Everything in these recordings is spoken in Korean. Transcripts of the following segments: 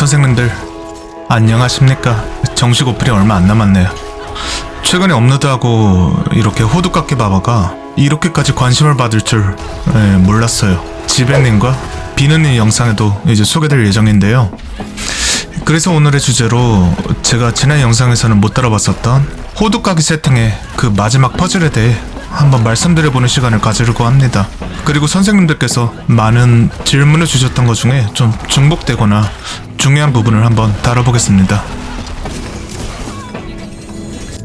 선생님들 안녕하십니까. 정식 오픈이 얼마 안 남았네요. 최근에 업로드하고 이렇게 호두깎이 바바가 이렇게까지 관심을 받을 줄 몰랐어요. 지배님과 비누님 영상에도 이제 소개될 예정인데요. 그래서 오늘의 주제로 제가 지난 영상에서는 못 다뤄봤었던 호두까기 세팅의 그 마지막 퍼즐에 대해 한번 말씀드려보는 시간을 가지려고 합니다. 그리고 선생님들께서 많은 질문을 주셨던 것 중에 좀 중복되거나 중요한 부분을 한번 다뤄보겠습니다.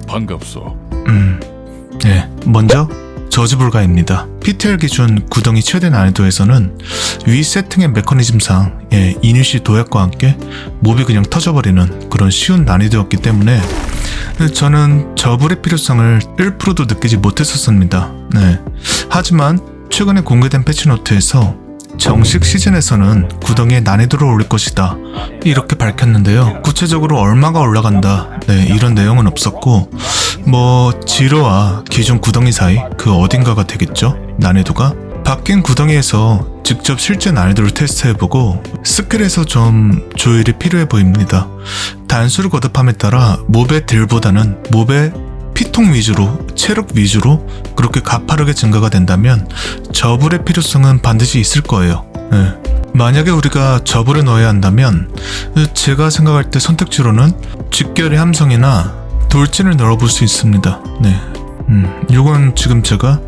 반갑소. 네, 먼저 저지불가입니다. PTR 기준 구덩이 최대 난이도에서는 위 세팅의 메커니즘상 이니시 도약과 함께 몹이 그냥 터져버리는 그런 쉬운 난이도였기 때문에 저는 저불의 필요성을 1%도 느끼지 못했었습니다. 네. 하지만 최근에 공개된 패치노트에서 정식 시즌에서는 구덩이의 난이도를 올릴 것이다 이렇게 밝혔는데요. 구체적으로 얼마가 올라간다 이런 내용은 없었고 지로와 기존 구덩이 사이 그 어딘가가 되겠죠. 난이도가 바뀐 구덩이에서 직접 실제 난이도를 테스트해보고 스킬에서 좀 조율이 필요해 보입니다. 단수를 거듭함에 따라 몹의 딜보다는 몹의 피통 위주로, 체력 위주로 그렇게 가파르게 증가가 된다면 저불의 필요성은 반드시 있을 거예요. 만약에 우리가 저불을 넣어야 한다면 제가 생각할 때 선택지로는 직결의 함성이나 돌진을 넣어볼 수 있습니다. 이건 지금 제가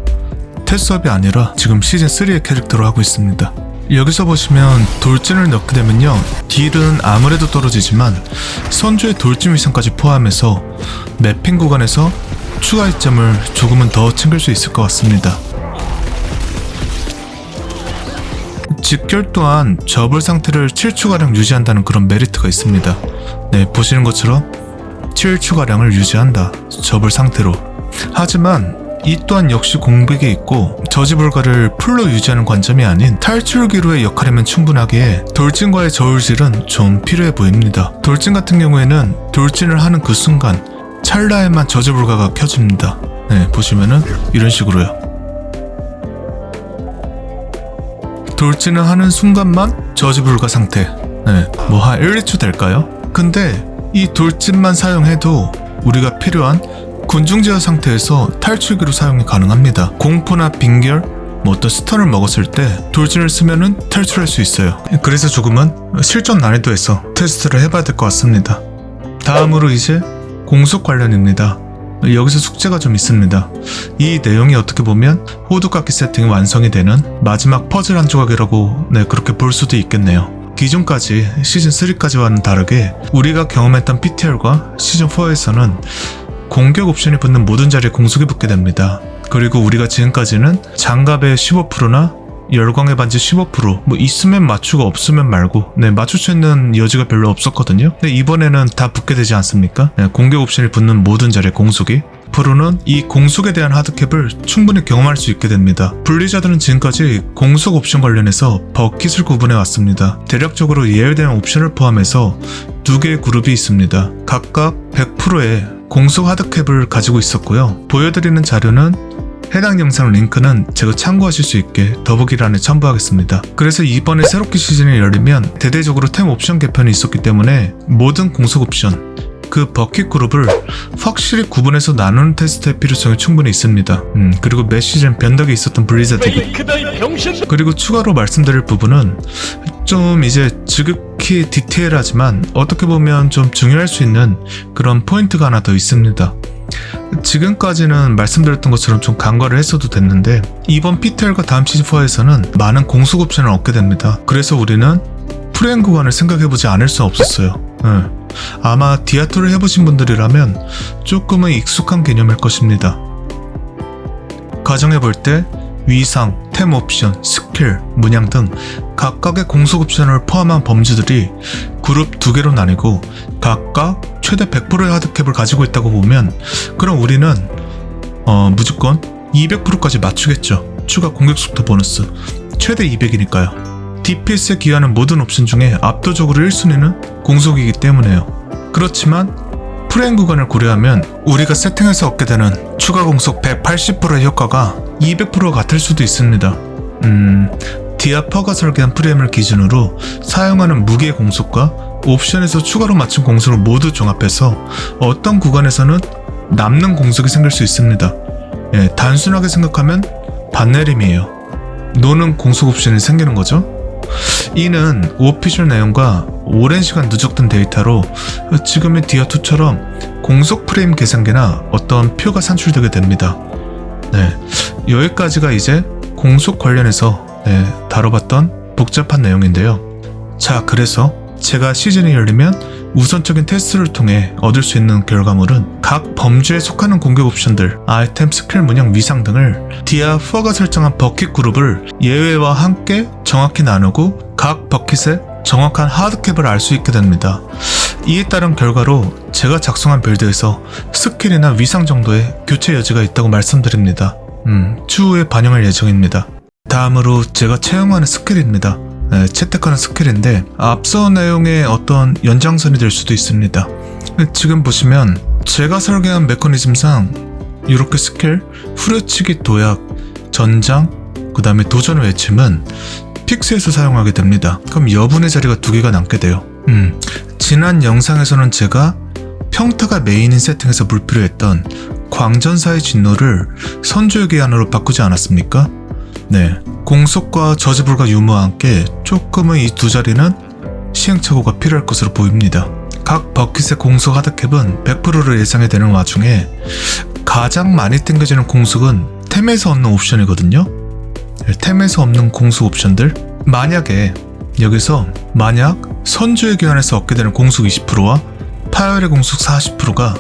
테스트업이 아니라 지금 시즌3의 캐릭터로 하고 있습니다. 여기서 보시면 돌진을 넣게 되면요, 딜은 아무래도 떨어지지만 선주의 돌진 위상까지 포함해서 맵핑 구간에서 추가 이점을 조금은 더 챙길 수 있을 것 같습니다. 직결 또한 저불 상태를 7초가량 유지한다는 그런 메리트가 있습니다. 보시는 것처럼 7초가량을 유지한다, 저불 상태로. 하지만 이 또한 역시 공백이 있고 저지불가를 풀로 유지하는 관점이 아닌 탈출기로의 역할이면 충분하기에 돌진과의 저울질은 좀 필요해 보입니다. 돌진 같은 경우에는 돌진을 하는 그 순간 찰나에만 저지불가가 켜집니다. 보시면은 이런 식으로요. 돌진을 하는 순간만 저지불가 상태. 한 1, 2초 될까요? 근데 이 돌진만 사용해도 우리가 필요한 군중제어 상태에서 탈출기로 사용이 가능합니다. 공포나 빙결, 어떤 스턴을 먹었을 때 돌진을 쓰면은 탈출할 수 있어요. 그래서 조금은 실전 난이도에서 테스트를 해봐야 될 것 같습니다. 다음으로 이제 공속 관련입니다. 여기서 숙제가 좀 있습니다. 이 내용이 어떻게 보면 호두깎이 세팅이 완성이 되는 마지막 퍼즐 한 조각이라고 그렇게 볼 수도 있겠네요. 기존까지 시즌3까지와는 다르게 우리가 경험했던 PTR과 시즌4에서는 공격 옵션이 붙는 모든 자리에 공속이 붙게 됩니다. 그리고 우리가 지금까지는 장갑의 15%나 열광의 반지 15% 있으면 맞추고 없으면 말고 맞출 수 있는 여지가 별로 없었거든요. 근데 이번에는 다 붙게 되지 않습니까? 공격 옵션이 붙는 모든 자리에 공속이 프로는 이 공속에 대한 하드캡을 충분히 경험할 수 있게 됩니다. 블리자드는 지금까지 공속 옵션 관련해서 버킷을 구분해 왔습니다. 대략적으로 예외되는 옵션을 포함해서 두 개의 그룹이 있습니다. 각각 100%의 공속 하드캡을 가지고 있었고요. 보여드리는 자료는 해당 영상 링크는 제가 참고하실 수 있게 더보기란에 첨부하겠습니다. 그래서 이번에 새롭게 시즌이 열리면 대대적으로 템 옵션 개편이 있었기 때문에 모든 공속 옵션, 그 버킷 그룹을 확실히 구분해서 나누는 테스트의 필요성이 충분히 있습니다. 그리고 매 시즌 변덕이 있었던 블리자드, 그리고 추가로 말씀드릴 부분은 좀 이제 지극히 디테일하지만 어떻게 보면 좀 중요할 수 있는 그런 포인트가 하나 더 있습니다. 지금까지는 말씀드렸던 것처럼 좀 간과를 했어도 됐는데 이번 PTR과 다음 시즌4에서는 많은 공속 옵션을 얻게 됩니다. 그래서 우리는 프레임 구간을 생각해보지 않을 수 없었어요. 아마 디아토를 해보신 분들이라면 조금은 익숙한 개념일 것입니다. 가정해볼 때 위상, 템 옵션, 스킬, 문양 등 각각의 공속 옵션을 포함한 범주들이 그룹 2개로 나뉘고 각각 최대 100%의 하드캡을 가지고 있다고 보면 그럼 우리는 무조건 200%까지 맞추겠죠. 추가 공격 속도 보너스 최대 200이니까요. DPS에 기여하는 모든 옵션 중에 압도적으로 1순위는 공속이기 때문에요. 그렇지만 프레임 구간을 고려하면 우리가 세팅해서 얻게 되는 추가 공속 180%의 효과가 200%가 같을 수도 있습니다. 디아퍼가 설계한 프레임을 기준으로 사용하는 무기의 공속과 옵션에서 추가로 맞춘 공속을 모두 종합해서 어떤 구간에서는 남는 공속이 생길 수 있습니다. 예, 단순하게 생각하면 반내림이에요. 노는 공속 옵션이 생기는 거죠. 이는 오피셜 내용과 오랜 시간 누적된 데이터로 지금의 디아2처럼 공속 프레임 계산기나 어떤 표가 산출되게 됩니다. 네, 여기까지가 이제 공속 관련해서 다뤄봤던 복잡한 내용인데요. 자, 그래서 제가 시즌이 열리면 우선적인 테스트를 통해 얻을 수 있는 결과물은 각 범주에 속하는 공격 옵션들, 아이템, 스킬 문양, 위상 등을 디아4가 설정한 버킷 그룹을 예외와 함께 정확히 나누고 각 버킷의 정확한 하드캡을 알 수 있게 됩니다. 이에 따른 결과로 제가 작성한 빌드에서 스킬이나 위상 정도의 교체 여지가 있다고 말씀드립니다. 추후에 반영할 예정입니다. 다음으로 제가 채용하는 스킬입니다. 채택하는 스킬인데 앞서 내용의 어떤 연장선이 될 수도 있습니다. 지금 보시면 제가 설계한 메커니즘상 이렇게 스킬, 후려치기, 도약, 전장, 그 다음에 도전의 외침은 픽스에서 사용하게 됩니다. 그럼 여분의 자리가 2개가 남게 돼요. 지난 영상에서는 제가 평타가 메인인 세팅에서 불필요했던 광전사의 진노를 선조의 기한으로 바꾸지 않았습니까? 네, 공속과 저지불가 유무와 함께 조금은 이 두 자리는 시행착오가 필요할 것으로 보입니다. 각 버킷의 공속 하드캡은 100%를 예상이 되는 와중에 가장 많이 땡겨지는 공속은 템에서 얻는 옵션이거든요. 템에서 없는 공속 옵션들, 만약에 여기서 선주의 기환에서 얻게 되는 공속 20%와 파열의 공속 40%가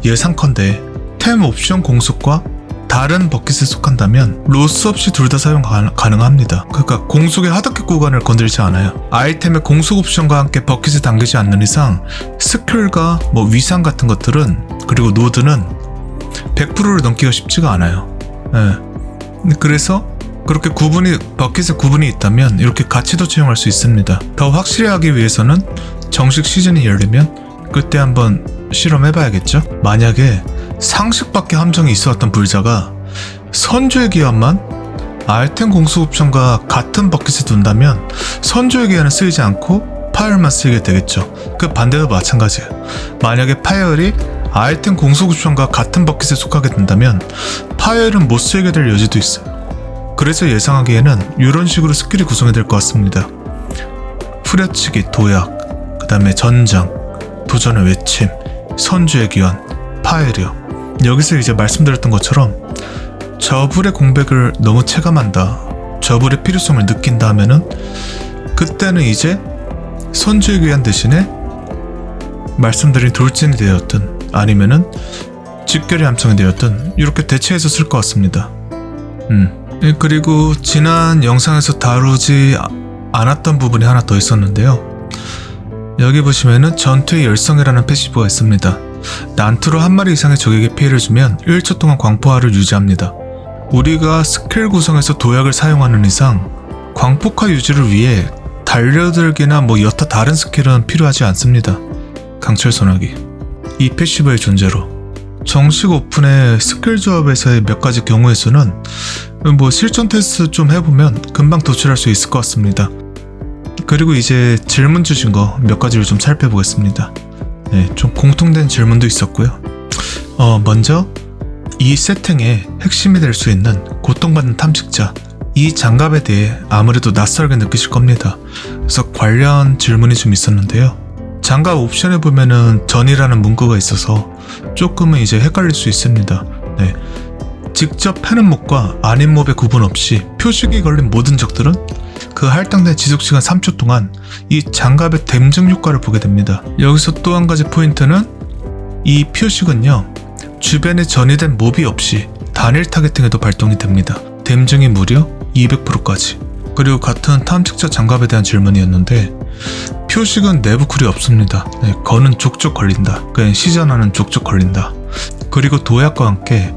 예상컨대 템 옵션 공속과 다른 버킷에 속한다면 로스 없이 둘 다 사용 가능합니다. 그러니까 공속의 하드캡 구간을 건드리지 않아요. 아이템의 공속 옵션과 함께 버킷에 담기지 않는 이상 스킬과 위상 같은 것들은, 그리고 노드는 100%를 넘기가 쉽지가 않아요. 그래서 그렇게 버킷에 구분이 있다면 이렇게 같이도 채용할 수 있습니다. 더 확실히 하기 위해서는 정식 시즌이 열리면 그때 한번 실험해봐야겠죠? 만약에 상식밖에 함정이 있어왔던 불자가 선조의 기한만 아이템 공속 옵션과 같은 버킷에 둔다면 선조의 기한은 쓰이지 않고 파열만 쓰이게 되겠죠. 그 반대도 마찬가지예요. 만약에 파열이 아이템 공속 옵션과 같은 버킷에 속하게 된다면 파열은 못 쓰이게 될 여지도 있어요. 그래서 예상하기에는 이런 식으로 스킬이 구성이 될 것 같습니다. 후려치기, 도약, 그 다음에 전장, 도전의 외침, 선주의 기환, 파열이요. 여기서 이제 말씀드렸던 것처럼 저불의 공백을 너무 체감한다, 저불의 필요성을 느낀다 하면은 그때는 이제 선주의 기환 대신에 말씀드린 돌진이 되었든 아니면은 집결의 함성이 되었든 이렇게 대체해서 쓸 것 같습니다. 그리고 지난 영상에서 다루지 않았던 부분이 하나 더 있었는데요. 여기 보시면은 전투의 열성이라는 패시브가 있습니다. 난투로 한 마리 이상의 적에게 피해를 주면 1초 동안 광포화를 유지합니다. 우리가 스킬 구성에서 도약을 사용하는 이상 광폭화 유지를 위해 달려들기나 여타 다른 스킬은 필요하지 않습니다. 강철 소나기, 이 패시브의 존재로 정식 오픈의 스킬 조합에서의 몇 가지 경우의 수는 실전 테스트 좀 해보면 금방 도출할 수 있을 것 같습니다. 그리고 이제 질문 주신 거 몇 가지를 좀 살펴보겠습니다. 네, 좀 공통된 질문도 있었고요. 먼저 이 세팅의 핵심이 될 수 있는 고통받는 탐식자, 이 장갑에 대해 아무래도 낯설게 느끼실 겁니다. 그래서 관련 질문이 좀 있었는데요. 장갑 옵션에 보면은 전이라는 문구가 있어서 조금은 이제 헷갈릴 수 있습니다. 네, 직접 패는 몹과 아닌 몹의 구분 없이 표식이 걸린 모든 적들은 그 할당된 지속시간 3초 동안 이 장갑의 댐증 효과를 보게 됩니다. 여기서 또 한 가지 포인트는 이 표식은요, 주변에 전이된 몹이 없이 단일 타겟팅에도 발동이 됩니다. 댐증이 무려 200%까지. 그리고 같은 탐식자 장갑에 대한 질문이었는데 표식은 내부 쿨이 없습니다. 네, 거는 족족 걸린다. 그냥 시전하는 족족 걸린다. 그리고 도약과 함께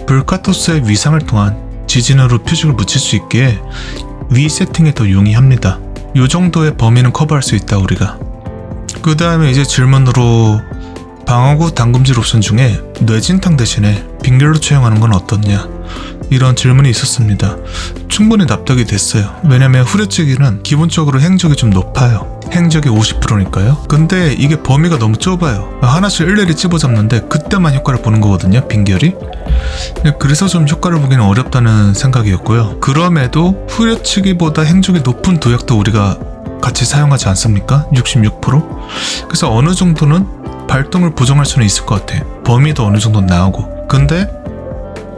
불카토스의 위상을 통한 지진으로 표식을 묻힐 수 있기에 위 세팅에 더 용이합니다. 요 정도의 범위는 커버할 수 있다 우리가. 그 다음에 이제 질문으로 방어구 당금질 옵션 중에 뇌진탕 대신에 빙결로 채용하는 건 어떻냐. 이런 질문이 있었습니다. 충분히 납득이 됐어요. 왜냐면 후려치기는 기본적으로 행적이 좀 높아요. 행적이 50%니까요. 근데 이게 범위가 너무 좁아요. 하나씩 일일이 찝어잡는데 그때만 효과를 보는 거거든요, 빈결이. 그래서 좀 효과를 보기는 어렵다는 생각이었고요. 그럼에도 후려치기보다 행적이 높은 도약도 우리가 같이 사용하지 않습니까? 66%? 그래서 어느 정도는 발동을 보정할 수는 있을 것 같아. 범위도 어느 정도 나오고. 근데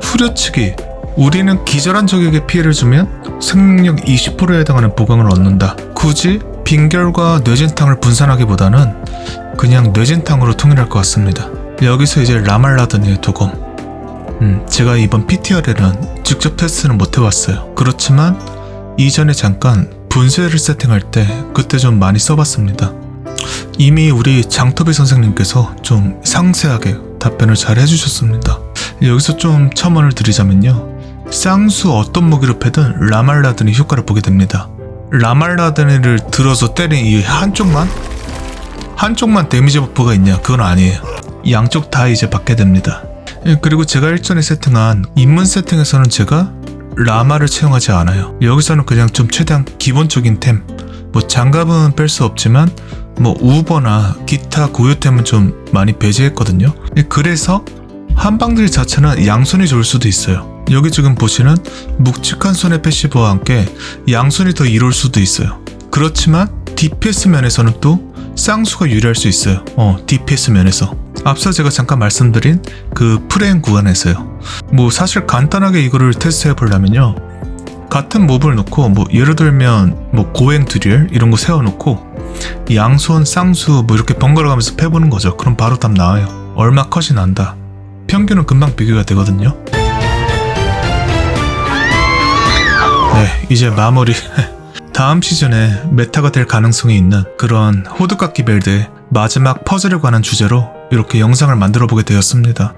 후려치기, 우리는 기절한 적에게 피해를 주면 생명력 20%에 해당하는 보강을 얻는다. 굳이 빈결과 뇌진탕을 분산하기보다는 그냥 뇌진탕으로 통일할 것 같습니다. 여기서 이제 라말라드니의 도검. 제가 이번 PTR에는 직접 테스트는 못 해봤어요. 그렇지만 이전에 잠깐 분쇄를 세팅할 때 그때 좀 많이 써봤습니다. 이미 우리 장토비 선생님께서 좀 상세하게 답변을 잘 해주셨습니다. 여기서 좀 첨언을 드리자면요, 쌍수 어떤 무기로 패든 라말라드니 효과를 보게 됩니다. 라말라드니를 들어서 때린 이 한쪽만 데미지 버프가 있냐? 그건 아니에요. 양쪽 다 이제 받게 됩니다. 그리고 제가 일전에 세팅한 입문 세팅에서는 제가 라마를 채용하지 않아요. 여기서는 그냥 좀 최대한 기본적인 템, 뭐 장갑은 뺄 수 없지만 뭐 우버나 기타 고유템은 좀 많이 배제했거든요. 그래서 한방들 자체는 양손이 좋을 수도 있어요. 여기 지금 보시는 묵직한 손의 패시브와 함께 양손이 더 이로울 수도 있어요. 그렇지만 DPS 면에서는 또 쌍수가 유리할 수 있어요. DPS 면에서 앞서 제가 잠깐 말씀드린 그 프레임 구간에서요. 뭐 사실 간단하게 이거를 테스트해 보려면요, 같은 몹을 놓고 뭐 예를 들면 뭐 고행 드릴 이런 거 세워놓고 양손 쌍수 뭐 이렇게 번갈아 가면서 패보는 거죠. 그럼 바로 답 나와요. 얼마 컷이 난다. 평균은 금방 비교가 되거든요. 네, 이제 마무리. 다음 시즌에 메타가 될 가능성이 있는 그런 호두깎이 빌드의 마지막 퍼즐에 관한 주제로 이렇게 영상을 만들어 보게 되었습니다.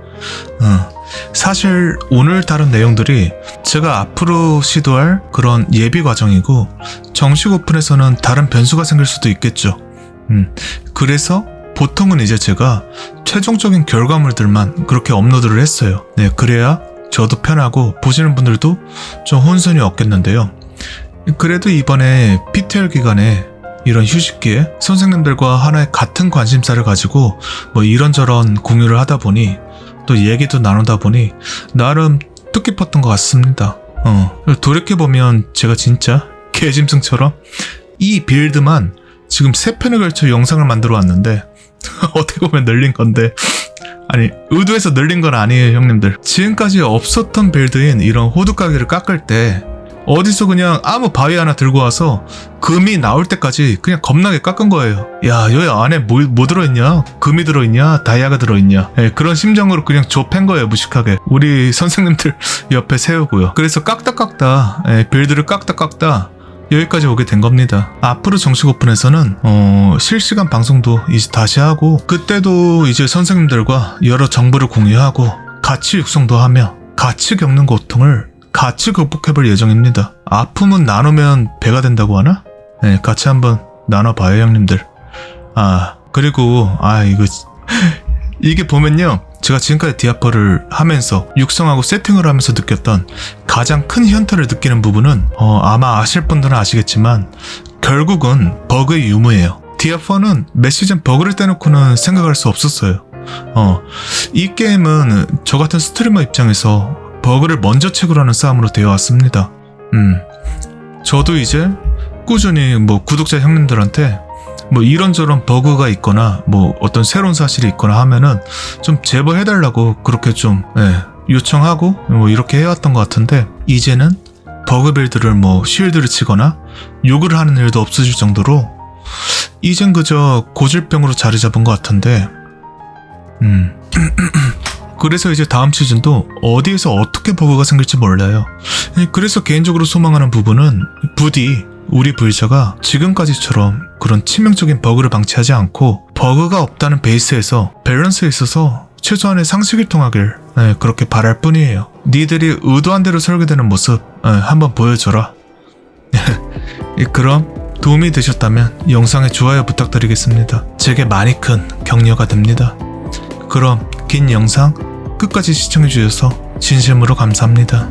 사실 오늘 다룬 내용들이 제가 앞으로 시도할 그런 예비 과정이고, 정식 오픈에서는 다른 변수가 생길 수도 있겠죠. 그래서 보통은 이제 제가 최종적인 결과물들만 그렇게 업로드를 했어요. 네, 그래야 저도 편하고 보시는 분들도 좀 혼선이 없겠는데요. 그래도 이번에 PTR 기간에 이런 휴식기에 선생님들과 하나의 같은 관심사를 가지고 뭐 이런저런 공유를 하다 보니, 또 얘기도 나누다 보니 나름 뜻깊었던 것 같습니다. 돌이켜보면 제가 진짜 개짐승처럼 이 빌드만 지금 3편에 걸쳐 영상을 만들어 왔는데 어떻게 보면 늘린 건데, 아니 의도해서 늘린 건 아니에요 형님들. 지금까지 없었던 빌드인 이런 호두까기를 깎을 때 어디서 그냥 아무 바위 하나 들고 와서 금이 나올 때까지 그냥 겁나게 깎은 거예요. 야, 여기 안에 뭐 들어있냐? 금이 들어있냐? 다이아가 들어있냐? 그런 심정으로 그냥 좁힌 거예요, 무식하게. 우리 선생님들 옆에 세우고요. 그래서 깎다 빌드를 깎다 여기까지 오게 된 겁니다. 앞으로 정식 오픈에서는 실시간 방송도 이제 다시 하고, 그때도 이제 선생님들과 여러 정보를 공유하고 같이 육성도 하며 같이 겪는 고통을 같이 극복해볼 예정입니다. 아픔은 나누면 배가 된다고 하나? 네, 같이 한번 나눠봐요 형님들. 그리고 이게 보면요, 제가 지금까지 디아퍼를 하면서 육성하고 세팅을 하면서 느꼈던 가장 큰 현타를 느끼는 부분은 아마 아실 분들은 아시겠지만 결국은 버그의 유무예요. 디아퍼는 몇 시즌 버그를 떼놓고는 생각할 수 없었어요. 이 게임은 저 같은 스트리머 입장에서 버그를 먼저 채굴하는 싸움으로 되어 왔습니다. 저도 이제 꾸준히 뭐 구독자 형님들한테 뭐 이런저런 버그가 있거나 뭐 어떤 새로운 사실이 있거나 하면은 좀 제보해달라고 그렇게 좀 요청하고 뭐 이렇게 해왔던 것 같은데, 이제는 버그 빌드를 뭐 쉴드를 치거나 욕을 하는 일도 없어질 정도로 이젠 그저 고질병으로 자리 잡은 것 같은데, 그래서 이제 다음 시즌도 어디에서 어떻게 버그가 생길지 몰라요. 그래서 개인적으로 소망하는 부분은 부디 우리 부일자가 지금까지처럼 그런 치명적인 버그를 방치하지 않고 버그가 없다는 베이스에서 밸런스에 있어서 최소한의 상식을 통하길 그렇게 바랄 뿐이에요. 니들이 의도한 대로 설계되는 모습 한번 보여줘라. 그럼 도움이 되셨다면 영상에 좋아요 부탁드리겠습니다. 제게 많이 큰 격려가 됩니다. 그럼 긴 영상 끝까지 시청해주셔서 진심으로 감사합니다.